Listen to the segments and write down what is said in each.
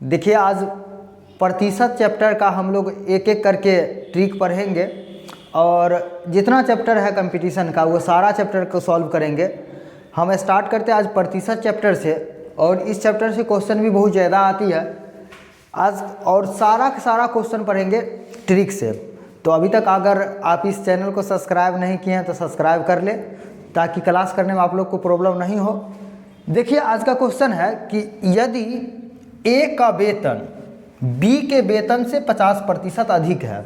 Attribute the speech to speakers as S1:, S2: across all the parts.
S1: देखिए आज प्रतिशत चैप्टर का हम लोग एक एक करके ट्रिक पढ़ेंगे और जितना चैप्टर है कंपटीशन का वो सारा चैप्टर को सॉल्व करेंगे। हम स्टार्ट करते हैं आज प्रतिशत चैप्टर से और इस चैप्टर से क्वेश्चन भी बहुत ज़्यादा आती है आज और सारा का सारा क्वेश्चन पढ़ेंगे ट्रिक से। तो अभी तक अगर आप इस चैनल को सब्सक्राइब नहीं किए हैं तो सब्सक्राइब कर ले ताकि क्लास करने में आप लोग को प्रॉब्लम नहीं हो। देखिए आज का क्वेश्चन है कि यदि ए का वेतन बी के वेतन से 50% अधिक है।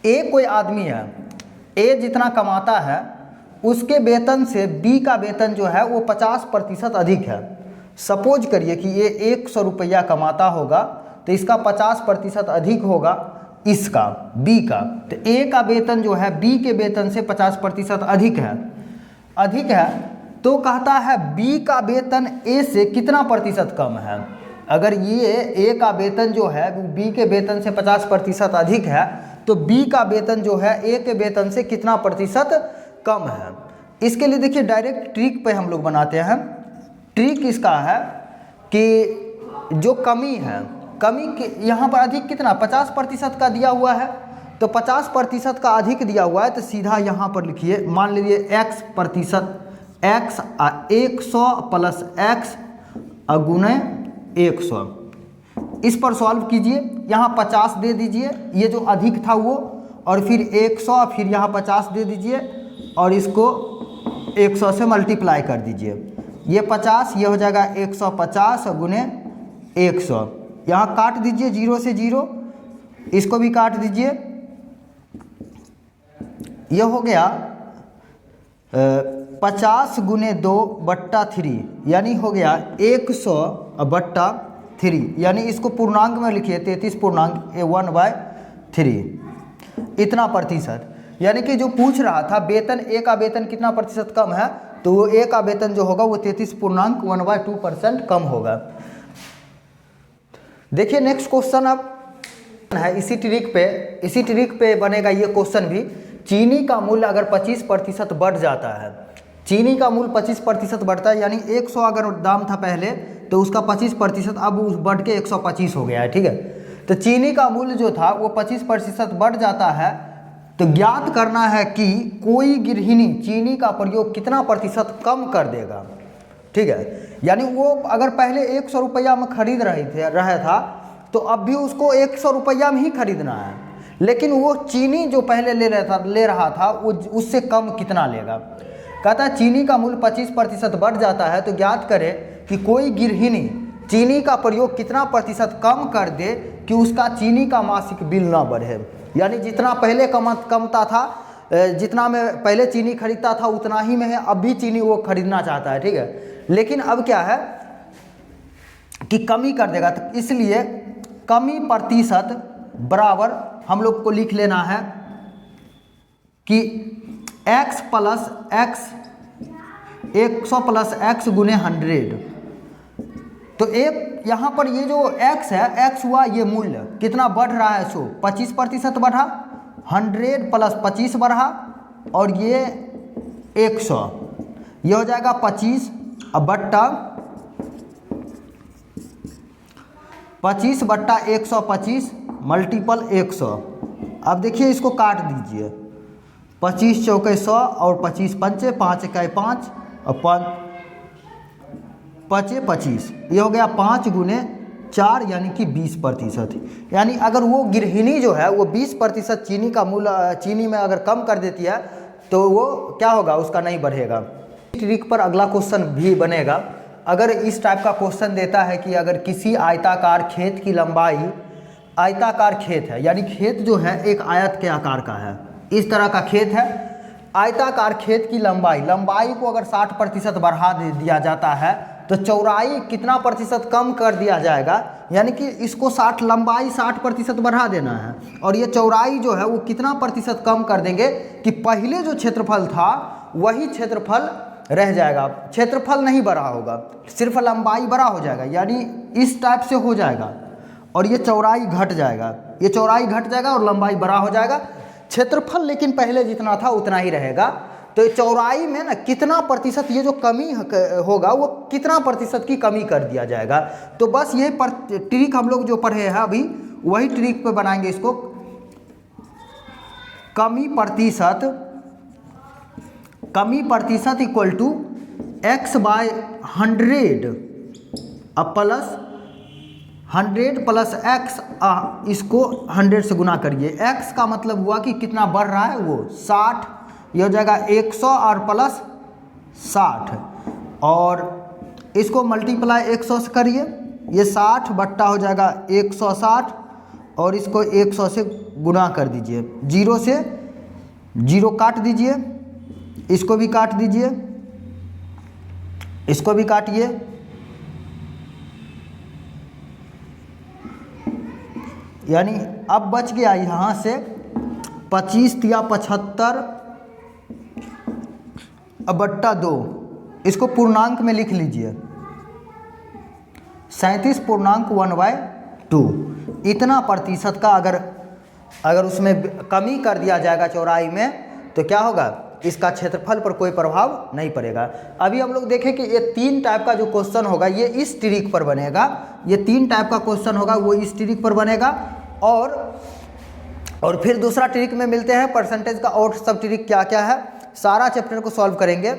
S1: ए कोई आदमी है, ए जितना कमाता है उसके वेतन से बी का वेतन जो है वो 50% अधिक है। सपोज करिए कि ये 100 रुपया कमाता होगा तो इसका 50% अधिक होगा इसका बी का। तो ए का वेतन जो है बी के वेतन से 50% अधिक है तो कहता है बी का वेतन ए से कितना प्रतिशत कम है। अगर ये ए का वेतन जो है बी के वेतन से 50% अधिक है तो बी का वेतन जो है ए के वेतन से कितना प्रतिशत कम है। इसके लिए देखिए डायरेक्ट ट्रिक पे हम लोग बनाते हैं। ट्रिक इसका है कि जो कमी है, कमी के यहाँ पर अधिक कितना 50% का दिया हुआ है तो 50% का अधिक दिया हुआ है तो सीधा यहाँ पर लिखिए, मान लीजिए x प्रतिशत x 100 प्लस x गुणे 100। इस पर सॉल्व कीजिए, यहाँ 50 दे दीजिए ये जो अधिक था वो, और फिर 100 फिर यहाँ 50 दे दीजिए और इसको 100 से मल्टीप्लाई कर दीजिए। ये 50 ये हो जाएगा 150 गुने 100। यहाँ काट दीजिए 0 से 0, इसको भी काट दीजिए। ये हो गया 50 गुने 2/3 यानी हो गया 100/3 यानी इसको पूर्णांक में लिखिए 33.1/3 इतना प्रतिशत। यानी कि जो पूछ रहा था वेतन ए का वेतन कितना प्रतिशत कम है तो वो ए का वेतन जो होगा वो 33.1/2% कम होगा। देखिए नेक्स्ट क्वेश्चन अब है इसी ट्रिक पे बनेगा ये क्वेश्चन भी। चीनी का मूल्य अगर 25% बढ़ जाता है, चीनी का मूल्य 25% बढ़ता है यानी 100 अगर दाम था पहले तो उसका 25% अब उस बढ़ के 125 हो गया है, ठीक है। तो चीनी का मूल्य जो था वो 25% बढ़ जाता है तो ज्ञात करना है कि कोई गृहिणी चीनी का प्रयोग कितना प्रतिशत कम कर देगा, ठीक है। यानी वो अगर पहले 100 रुपया में खरीद रहा था तो अब भी उसको 100 रुपया में ही खरीदना है, लेकिन वो चीनी जो पहले ले रहा था वो उससे कम कितना लेगा। कहता है चीनी का मूल्य 25% बढ़ जाता है तो ज्ञात करे कि कोई गृहिणी चीनी का प्रयोग कितना प्रतिशत कम कर दे कि उसका चीनी का मासिक बिल ना बढ़े। यानी जितना पहले कमता था, जितना में पहले चीनी खरीदता था उतना ही में है अब भी चीनी वो खरीदना चाहता है, ठीक है। लेकिन अब क्या है कि कमी कर देगा, तो इसलिए कमी प्रतिशत बराबर हम लोग को लिख लेना है कि x plus x 100 plus x गुने 100। तो एक यहाँ पर ये जो x है, x हुआ ये मूल्य कितना बढ़ रहा है सो 25% बढ़ा, 100 प्लस 25 बढ़ा और ये 100 ये हो जाएगा 25 बट्टा 125 मल्टीपल 100। अब देखिए इसको काट दीजिए, 25 चौके 100 और 25 पंचे 5 इकाई 5 और 5 25 ये हो गया 5 गुने 4 यानी कि 20%। यानी अगर वो गृहिणी जो है वो 20% चीनी का मूल्य चीनी में अगर कम कर देती है तो वो क्या होगा, उसका नहीं बढ़ेगा। ट्रिक पर अगला क्वेश्चन भी बनेगा। अगर इस टाइप का क्वेश्चन देता है कि अगर किसी आयताकार खेत की लंबाई, आयताकार खेत है यानी खेत जो है एक आयत के आकार का है, इस तरह का खेत है, आयताकार खेत की लंबाई को अगर 60% बढ़ा दिया जाता है तो चौड़ाई कितना प्रतिशत कम कर दिया जाएगा। यानी कि इसको लंबाई 60% बढ़ा देना है और ये चौड़ाई जो है वो कितना प्रतिशत कम कर देंगे कि पहले जो क्षेत्रफल था वही क्षेत्रफल रह जाएगा, क्षेत्रफल नहीं बड़ा होगा, सिर्फ लंबाई बड़ा हो जाएगा। यानी इस टाइप से हो जाएगा और ये चौड़ाई घट जाएगा, ये चौड़ाई घट जाएगा और लंबाई बड़ा हो जाएगा, क्षेत्रफल लेकिन पहले जितना था उतना ही रहेगा। तो चौड़ाई में ना कितना प्रतिशत ये जो कमी होगा वो कितना प्रतिशत की कमी कर दिया जाएगा। तो बस ये ट्रिक हम लोग जो पढ़े हैं अभी वही ट्रिक पे बनाएंगे इसको। कमी प्रतिशत equal to x by 100 plus 100 plus x, इसको 100 से गुना करिए। x का मतलब हुआ कि कितना बढ़ रहा है वो 60, ये हो जाएगा 100 और प्लस 60, और इसको मल्टीप्लाई 100 से करिए, ये 60 बट्टा हो जाएगा 160, और इसको 100 से गुना कर दीजिए। 0 से 0 काट दीजिए, इसको भी काट दीजिए, इसको भी काटिए, यानी अब बच गया यहाँ से 25 या 75 बट्टा 2, इसको पूर्णांक में लिख लीजिए 37.1/2। इतना प्रतिशत का अगर उसमें कमी कर दिया जाएगा चौड़ाई में तो क्या होगा, इसका क्षेत्रफल पर कोई प्रभाव नहीं पड़ेगा। अभी हम लोग देखें कि ये 3 टाइप का जो क्वेश्चन होगा ये इस ट्रिक पर बनेगा, ये 3 टाइप का क्वेश्चन होगा वो इस ट्रिक पर बनेगा। और फिर दूसरा ट्रिक में मिलते हैं परसेंटेज का और सब ट्रिक क्या क्या है, सारा चैप्टर को सॉल्व करेंगे।